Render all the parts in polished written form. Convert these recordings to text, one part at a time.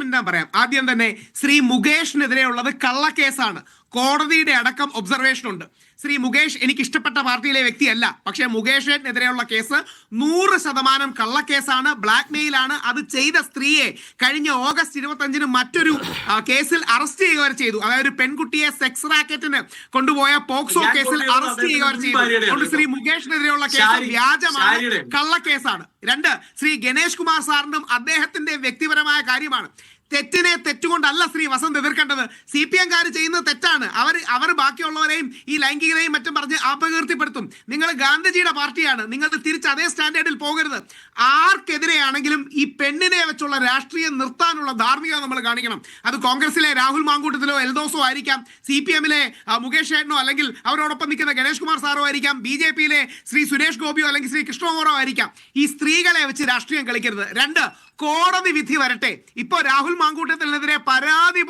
Minute പറയാം. ആദ്യം തന്നെ ശ്രീ മുകേഷിനെതിരെയുള്ളത് കള്ളക്കേസാണ്. കോടതിയുടെ അടക്കം ഒബ്സർവേഷൻ ഉണ്ട്. ശ്രീ മുകേഷ് എനിക്ക് ഇഷ്ടപ്പെട്ട പാർട്ടിയിലെ വ്യക്തിയല്ല, പക്ഷേ മുകേഷിനെതിരെയുള്ള കേസ് 100% കള്ളക്കേസാണ്, ബ്ലാക്ക് മെയിലാണ്. അത് ചെയ്ത സ്ത്രീയെ കഴിഞ്ഞ ഓഗസ്റ്റ് 25 മറ്റൊരു കേസിൽ അറസ്റ്റ് ചെയ്യുക വരെ ചെയ്തു. അതായത് ഒരു പെൺകുട്ടിയെ സെക്സ് റാക്കറ്റിന് കൊണ്ടുപോയ പോക്സോ കേസിൽ അറസ്റ്റ് ചെയ്യുക വരെ ചെയ്തു. അതുകൊണ്ട് ശ്രീ മുകേഷിനെതിരെയുള്ള കേസ് വ്യാജമാണ്, കള്ളക്കേസാണ്. 2, ശ്രീ ഗണേഷ് കുമാർ സാറിനും അദ്ദേഹത്തിന്റെ വ്യക്തിപരമായ കാര്യമാണ്. തെറ്റിനെ തെറ്റുകൊണ്ടല്ല ശ്രീ വസന്ത് എതിർക്കേണ്ടത്. CPM-കാർ ചെയ്യുന്നത് തെറ്റാണ്. അവർ ബാക്കിയുള്ളവരെയും ഈ ലൈംഗികതയും മറ്റും പറഞ്ഞ് അപകീർത്തിപ്പെടുത്തും. നിങ്ങൾ ഗാന്ധിജിയുടെ പാർട്ടിയാണ്, നിങ്ങൾ തിരിച്ച് അതേ സ്റ്റാൻഡേർഡിൽ പോകരുത്. ആർക്കെതിരെയാണെങ്കിലും ഈ പെണ്ണിനെ വെച്ചുള്ള രാഷ്ട്രീയം നിർത്താനുള്ള ധാർമ്മികത നമ്മൾ കാണിക്കണം. അത് കോൺഗ്രസിലെ രാഹുൽ മാങ്കൂട്ടത്തിലോ എൽദോസോ ആയിരിക്കാം, CPM-ലെ മുകേഷ് ചേട്ടനോ അല്ലെങ്കിൽ അവരോടൊപ്പം നിൽക്കുന്ന ഗണേഷ് കുമാർ സാറോ ആയിരിക്കാം, BJP-ലെ ശ്രീ സുരേഷ് ഗോപിയോ അല്ലെങ്കിൽ ശ്രീ കൃഷ്ണകുമാറോ ആയിരിക്കാം. ഈ സ്ത്രീകളെ വെച്ച് രാഷ്ട്രീയം കളിക്കരുത്. 2, കോടതി വിധി വരട്ടെ. ഇപ്പോ രാഹുൽ മാങ്കൂട്ടത്തിനെതിരെ പരാതി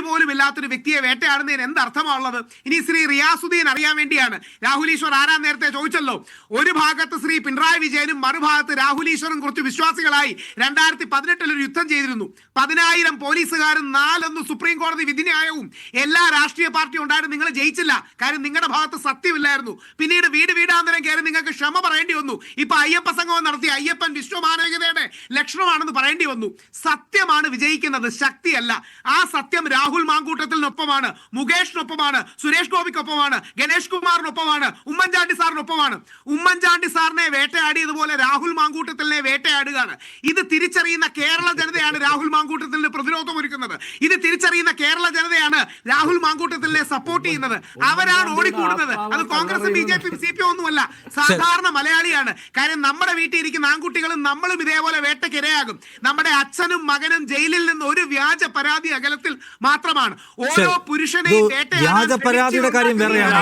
പോലും ഇല്ലാത്തൊരു വ്യക്തിയെ വേട്ടയാടുന്നതിന് എന്തർത്ഥമാണുള്ളത്? ഇനി ശ്രീ റിയാസുദ്ദീൻ അറിയാൻ വേണ്ടിയാണ്. രാഹുൽ ഈശ്വർ ആരാം നേരത്തെ ചോദിച്ചല്ലോ. ഒരു ഭാഗത്ത് ശ്രീ പിണറായി വിജയനും മറുഭാഗത്ത് രാഹുൽ ഈശ്വറും കുറച്ച് വിശ്വാസികളായി 2018 ഒരു യുദ്ധം ചെയ്തിരുന്നു. 10,000 പോലീസുകാരും 4 സുപ്രീം കോടതി വിധിന്യായവും എല്ലാ രാഷ്ട്രീയ പാർട്ടിയും ഉണ്ടായിരുന്നു. നിങ്ങൾ ജയിച്ചില്ല, കാര്യം നിങ്ങളുടെ ഭാഗത്ത് സത്യമില്ലായിരുന്നു. പിന്നീട് വീടാന്തരം കയറി നിങ്ങൾക്ക് ക്ഷമ പറയേണ്ടി വന്നു. ഇപ്പൊ അയ്യപ്പ സംഗമം നടത്തി അയ്യപ്പൻ വിശ്വമാനവികതയുടെ ലക്ഷണമാണെന്ന് പറയേണ്ടി വന്നു. സത്യമാണ് വിജയിക്കുന്നത്, ശക്തിയല്ല. ആ സത്യം രാഹുൽ മാങ്കൂട്ടത്തിനൊപ്പമാണ്, മുകേഷിനൊപ്പമാണ്, സുരേഷ് ഗോപിക്കൊപ്പമാണ്, ഗണേഷ് കുമാറിനൊപ്പമാണ്, ഉമ്മൻചാണ്ടി സാറിനൊപ്പമാണ്. ഉമ്മൻചാണ്ടി സാറിനെ വേട്ടയാടിയതുപോലെ രാഹുൽ മാങ്കൂട്ടത്തിനെ വേട്ടയാടുകയാണ്. ഇത് തിരിച്ചറിയുന്ന കേരള ജനതയാണ് രാഹുൽ മാങ്കൂട്ടത്തിന് പ്രതിരോധം ഒരുക്കുന്നത്. ഇത് തിരിച്ചറിയുന്ന കേരള ജനതയാണ് രാഹുൽ മാങ്കൂട്ടത്തിനെ സപ്പോർട്ട് ചെയ്യുന്നത്. അവരാണ് ഓടിക്കൂടുന്നത്. അത് കോൺഗ്രസും BJP-യും CPM ഒന്നുമല്ല, സാധാരണ മലയാളിയാണ്. കാര്യം നമ്മുടെ വീട്ടിൽ ഇരിക്കുന്ന ആൺകുട്ടികളും നമ്മളും ഇതേപോലെ വേട്ടക്കിരയാകും. നമ്മുടെ അച്ഛനും മകനും ജയിലിൽ നിന്ന് ഒരു വ്യാജ പരാതി അകലത്തിൽ മാത്രമാണ്. ഓരോ പുരുഷനെയും വ്യാജ പരാതിയുടെ കാര്യം വേറെയാണ്.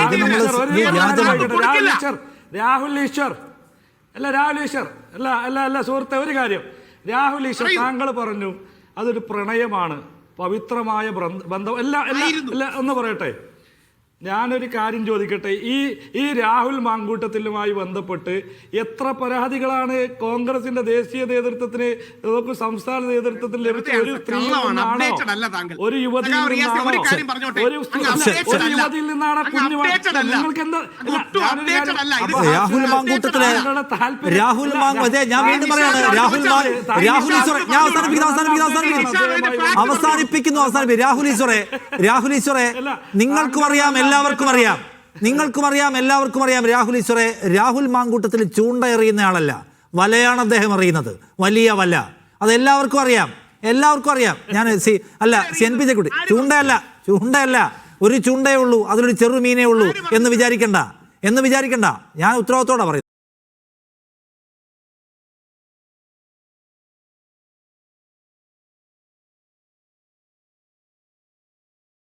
രാഹുൽ ഈശ്വർ അല്ല സുഹൃത്തെ, ഒരു കാര്യം. രാഹുൽ ഈശ്വർ, താങ്കൾ പറഞ്ഞു അതൊരു പ്രണയമാണ്, പവിത്രമായ ബന്ധം അല്ല എന്ന് പറയട്ടെ. ഞാനൊരു കാര്യം ചോദിക്കട്ടെ. ഈ രാഹുൽ മാങ്കൂട്ടത്തിലുമായി ബന്ധപ്പെട്ട് എത്ര പരാതികളാണ് കോൺഗ്രസിന്റെ ദേശീയ നേതൃത്വത്തിന്, സംസ്ഥാന നേതൃത്വത്തിന് ലഭിച്ച? ഒരു സ്ത്രീയിൽ നിന്നാണോ, ഒരു യുവതിയിൽ നിന്നാണോ, ഒരു യുവതിയിൽ നിന്നാണ് കുഞ്ഞു? നിങ്ങൾക്ക് എന്താ രാഹുൽ മാങ്കൂട്ടത്തില് രാഹുൽ ഈശ്വറെ നിങ്ങൾക്കും അറിയാം രാഹുൽ ഈശ്വറെ, രാഹുൽ മാങ്കൂട്ടത്തിൽ ചൂണ്ട എറിയുന്ന ആളല്ല, വലയാണ് അദ്ദേഹം എറിയുന്നത്, വലിയ വല. അത് എല്ലാവർക്കും അറിയാം. ഞാൻ NP ചെക്കുട്ടി, ചൂണ്ടയല്ല, ഒരു ചൂണ്ടയേ ഉള്ളൂ, അതിലൊരു ചെറു മീനേ ഉള്ളൂ എന്ന് വിചാരിക്കണ്ട. ഞാൻ ഉത്തരവാദിത്തോടെ പറയുന്നു.